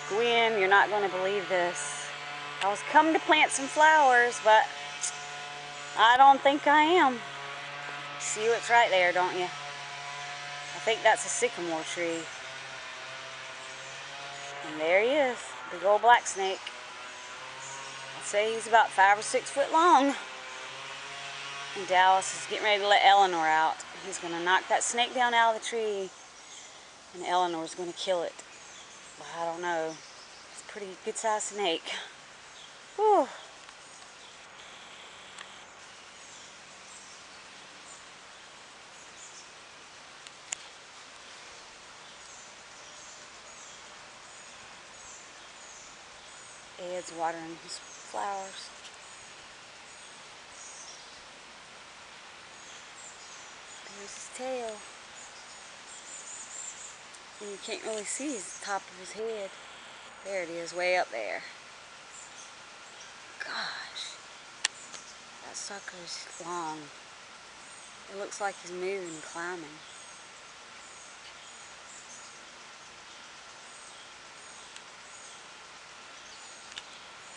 Gwen, you're not going to believe this. I was coming to plant some flowers, but I don't think I am. See what's right there, don't you? I think that's a sycamore tree. And there he is, big old black snake. I'd say he's about 5 or 6 foot long. And Dallas is getting ready to let Eleanor out. He's going to knock that snake down out of the tree, and Eleanor's going to kill it. Well, I don't know. It's a pretty good-sized snake. Whew. Ed's watering his flowers. There's his tail. And you can't really see the top of his head. There it is, way up there. Gosh, that sucker's long. It looks like he's moving and climbing.